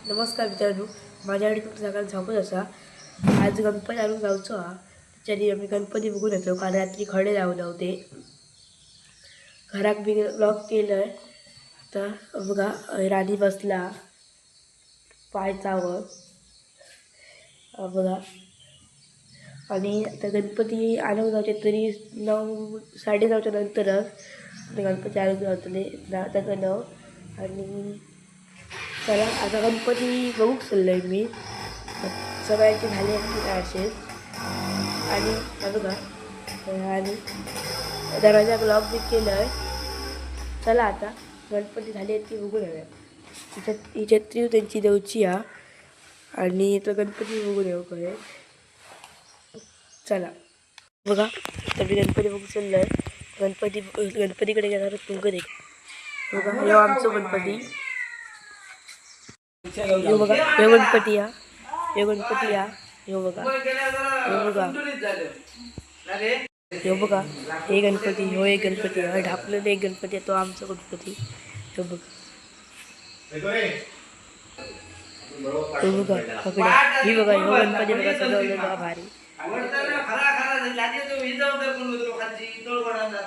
नमस्कार मित्रांनो, माझ्याकडे तुमचं सगळ्यांना सांगत असा आज गणपती आणून जाऊचो हा. त्याच्यानी आम्ही गणपती बघून येतो. काल रात्री खडे लावले होते, घराक बी लॉक केलंय. आता बघा राणी बसला पाय चावत बघा. आणि आता गणपती आणून जायचे तरी 9 9:30च्या नंतरच गणपती आणून जातले त्याचं नाव. आणि चला आता गणपती बघूक चाललोय मी. सगळ्यांचे झाले की असेच. आणि बघा आणि दरवाजा लॉक बी केलं आहे. चला आता गणपती झाले की बघून येऊया. ही छत्री त्यांची देवची हा. आणि तो गणपती बघून येऊ काय. चला बघा तर मी गणपती बघू चाललोय. गणपतीकडे गेल्यावर तुमकं देख बघा. हे आमचं गणपती. हे बघा हे गणपती या. हे गणपती या. हे बघा हे बघा हे बघा हे गणपती. हो एक गणपती आहे ढापलेला एक गणपती आहे तो आमचा गणपती. हे बघा हे बघा पकडा. ही बघा हो गणपती बघा सजवलेला भारी.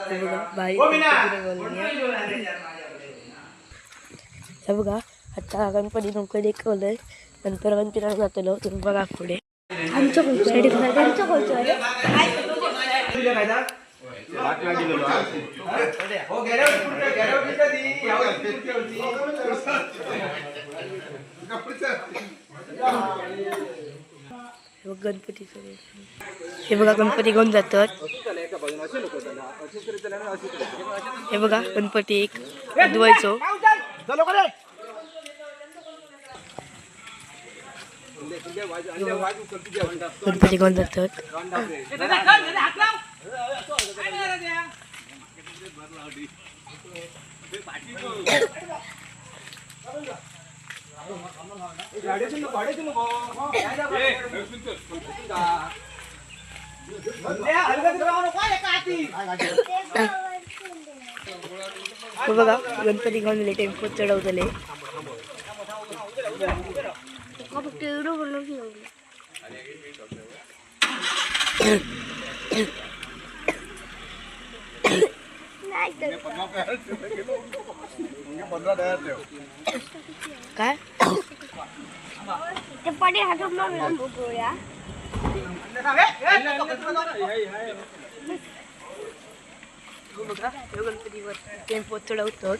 हे बघा भारी हे बघा. आता गणपती तुमकडे देखवलंय. नंतर गणपतीला जातलो तुम्ही बघा पुढे. आमच्या गणपती हे बघा गणपती घेऊन जातात. हे बघा गणपती एक धुवायचो. गणपती घेऊन जातात. बघा गणपती घेऊन टेम्पो चढवतले. काय ते पाणी हातून बघूया. गणपतीवर टेम्पो चढवतात.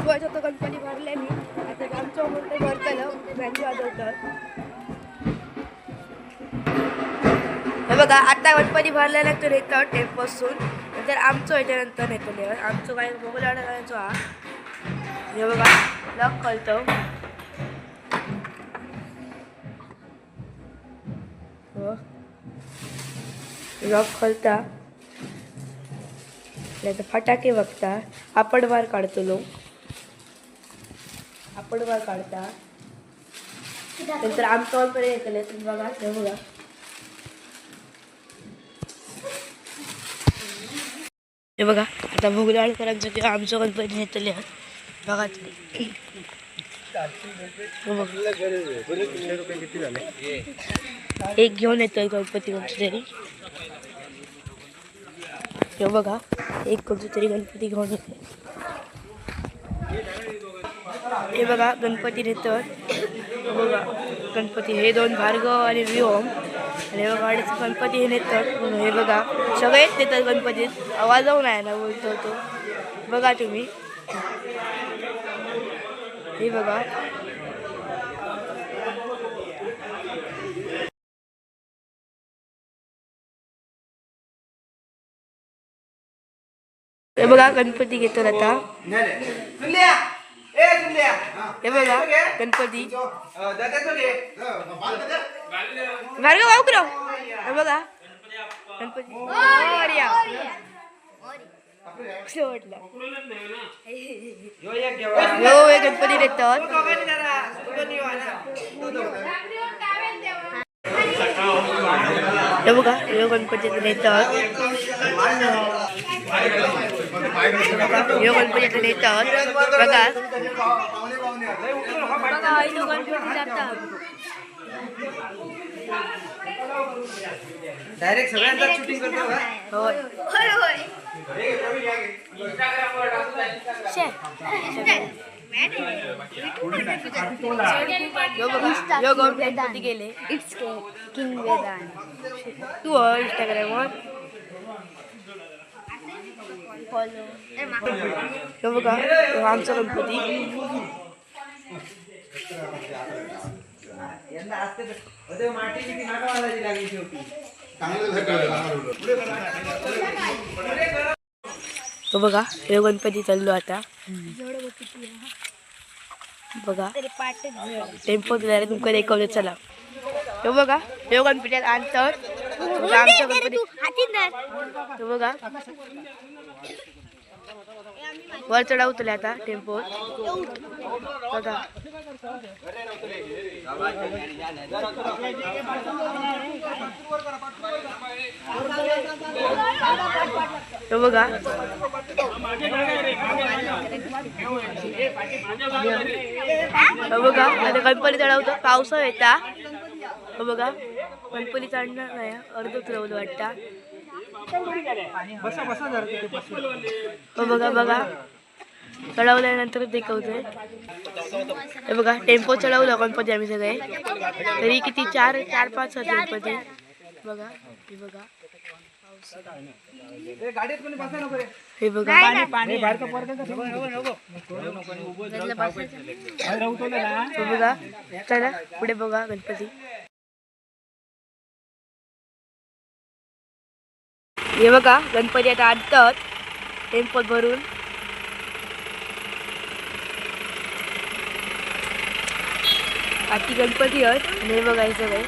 गणपती गणपती भरले मी आता आमचं मोठे भरतलं बँडी वाजवतात. हे बघा आता गणपती भरलेला तर येतं टेम्पोसून. नंतर आमचं याच्यानंतर येतले आमचं काय मोबाईल आणायचो हा. हे बघा लॉक खोलतो. लॉक खोलता नाही फटाके बघता. आपण बार काढतो आपण बार काढता. नंतर आमचं पण येतले तुम्ही बघा. हे बघा हे बघा आता भोगलाळकरांचं किंवा आमचं गणपती येतले बघा. एक घेऊन येतोय गणपती कोणतं तरी. हे बघा एक कोणतं तरी गणपती घेऊन येतोय. हे बघा गणपती नेतात. बघा गणपती हे दोन भार्गव आणि व्योम. आणि हे बघा गणपती हे नेतात. हे बघा सगळेच नेतात गणपतीत. आवाज जाऊन आहे ना बोलतो तो बघा तुम्ही. हे बघा हे बघा गणपती घेतात आता. हे बघा गणपती भार्गव हे बघा गणपती शेवटला यो एक गणपती येतात हे बघा यो गणपती येतात यो गणपती येतात बघा बघा यो गणपती जातात डायरेक्ट सगळ्यांचा शूटिंग करतो का होय होय यो गणपती गेले इट्स किंग वेदान तू इंस्टाग्रामवर फॉलो हे बघा आमचा गणपती यंदा असते तर माटी किती नाका वालायची लागली शेवटी तो बघा हे गणपती चाललो आता बघा टेम्पो दिला तुमका दाखवलं चला हे बघा हे गणपती आणतात आमचा गणपती हे बघा वर चढावतले आता टेम्पो बघा हे बघा बघा आता गणपती चढवतो पावसा येता बघा गणपती चढणार नाही अर्ध चढवलं वाटतं बघा बघा चढवल्यानंतर दाखवतोय हे बघा टेम्पो चढवलं गणपती आम्ही सगळे तरी किती चार चार पाच गणपती बघा हे बघा हे बघा हे बघा चला पुढे बघा गणपती हे बघा गणपती आता आणतात टेम्पोत भरून आती गणपती आहेत आणि हे बघा हे सगळे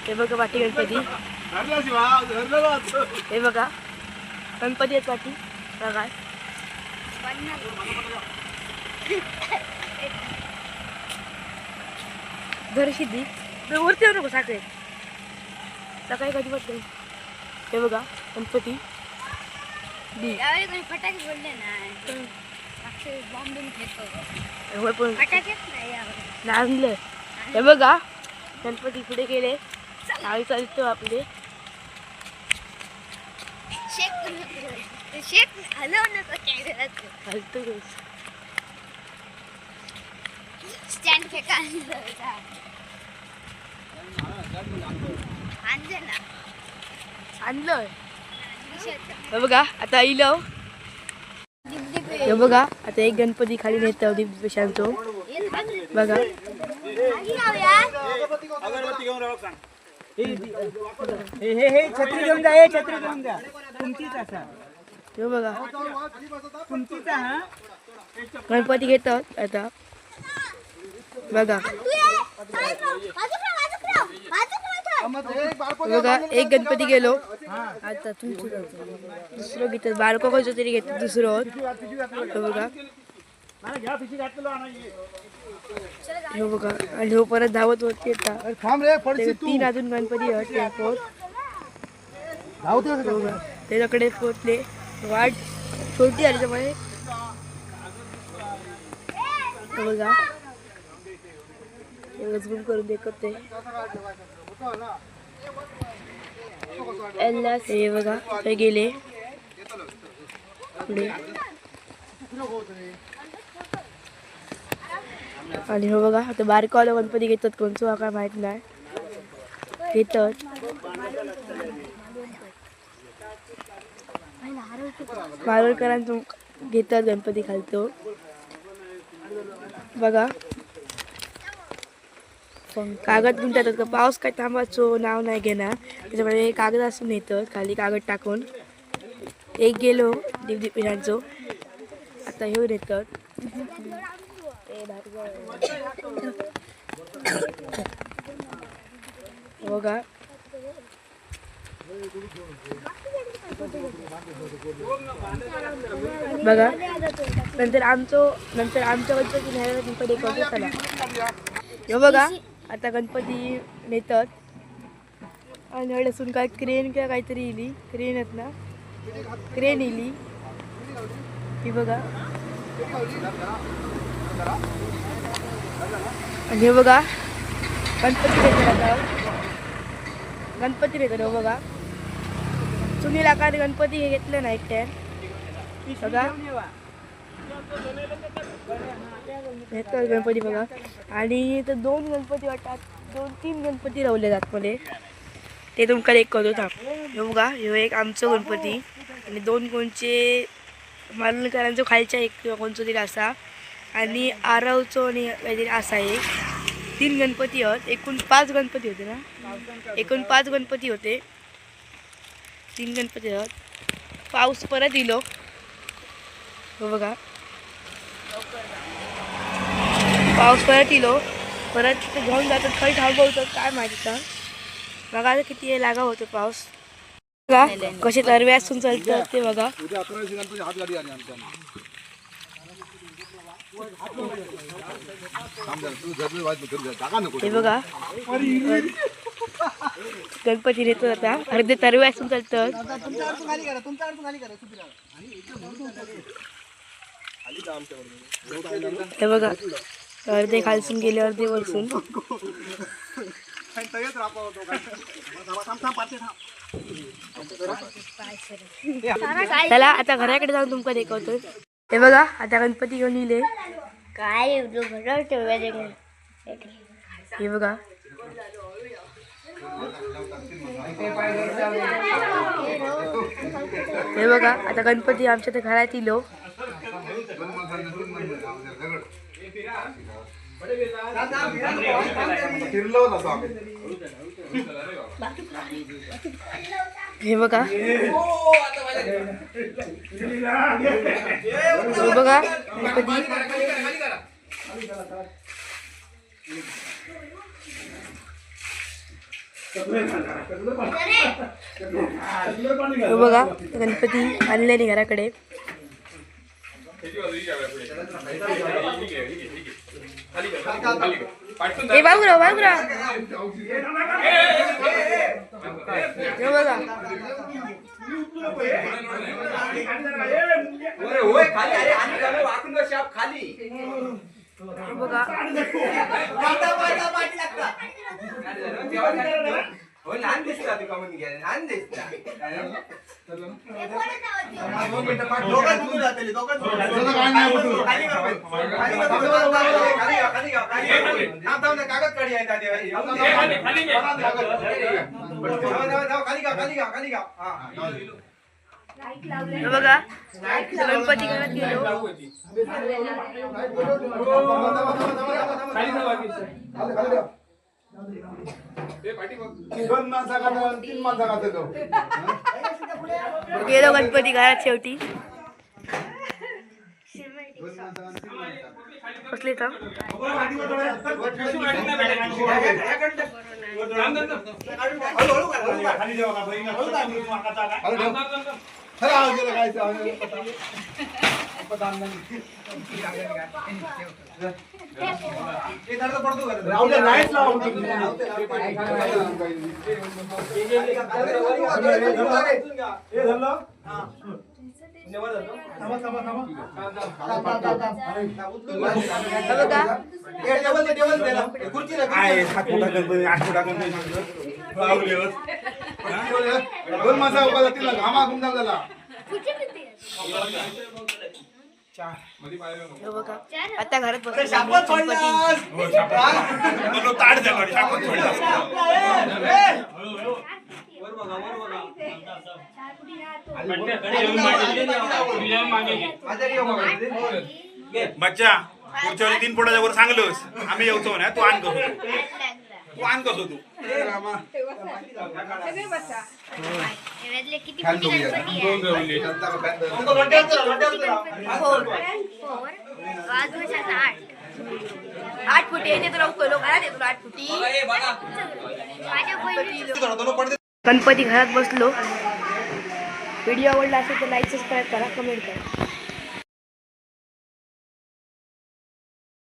हे बघा पाठी गणपती हे बघा गणपती आहेत पाठी बघा घरशी दी वरती येऊ नको साखरे सकाळी कधी बघते हे बघा गणपती दी फटाके फोडले ना बॉम्ब फेकतो होय पण फटाकेच नाही आणलं हे बघा गणपती पुढे गेले आम्ही चालतो आपले शेक हलव नको चालतो स्टँड फेका आणलं हे बघा आता इलो हे बघा आता एक गणपती खाली नेतो दिवसांचो बघा हे छत्री घेऊन जा छत्री घेऊन जा तुमचीच असा हे बघा तुमचीच हा गणपती घेतात आता बघा बघा एक गणपती गेलो आता तुमची दुसरं घेतात बारको कसं तरी घेतात दुसरं बघा हे बघा आणि हो परत धावत वरती येतात तीन अजून गणपती आहेत टेम्पोत त्याच्याकडे पोचले वाट छोटी आली त्यामुळे बघा झूम करून देखत हे बघा ते गेले पुढे आणि हो बघा आता बारकावाला गणपती घेतात कोणचं काय माहित नाही घेतात मारवळकरांचं घेतात गणपती खालतो बघा कागद घेऊन टाकतात पाऊस काय थांबायचो नाव नाही घेणार त्याच्यामुळे कागद असून येतात खाली कागद टाकून एक गेलो दिवदिपिरांचो आता हे येतात बघा बघा नंतर आमच्या गणपती न्यायला गणपती करतो चला. हे बघा आता गणपती नेतात आणि हळसून काय क्रेन किंवा काहीतरी इली क्रेन आहेत ना क्रेन इली ही बघा. आणि हे बघा गणपती नेतात आता गणपती नेतात. हो बघा सुनील आकार गणपती हे घेतलं ना एकट्यान बघा घेतलं गणपती बघा. आणि तर 2 गणपती वाटतात 2-3 गणपती रावले जात मध्ये ते तुमका एक करतो थांब. हे बघा ह्यो एक आमचो गणपती आणि 2 कोणचे मालुणकरांचो खालच्या एक किंवा कोणचो तरी असा आणि आरवचो आणि काहीतरी असा एक 3 गणपती आहेत. एकूण 5 गणपती होते ना एकूण 5 गणपती होते 3 गणपती आहेत. पाऊस परत इलो हो बघा पाऊस परत इलो परत ते घेऊन जातात खरी थांबवतात काय माहिती तर बघा किती लागा होतो पाऊस. बघा कसे तरवे असून चालतात ते बघा. हे बघा गणपती येतो आता अर्धे तरवे असून चालतात. हे बघा अर्धे खालसून गेले अर्धे वरसून. चला आता घराकडे जाऊन तुमका दाखवतो. हे बघा आता गणपती घेऊन इले काय हे बघा. हे बघा आता गणपती आमच्या तर घरात इलो. हे बघा हे बघा गणपती हे बघा गणपती आणलेली घराकडे. हे बाबूराव बाबूराव हे बघा बघा लहान दिसतात लहान दिसतात कागद काढी बघा गणपती घरात गेलो. गेलो गणपती घरात शेवटी कसले तर आता घरात बच्चा पुढच्या वेळी 3 फुटाच्या वर सांगलोस आम्ही येऊचो ना. तू आण कसो तू किती गणपती आहे? 8 फुटी येते तर लोक 8 फुटी माझ्या बहिणी गणपती घरात बसलो. व्हिडिओ आवडला असेल तर लाईक सबस्क्राईब करा, कमेंट करा.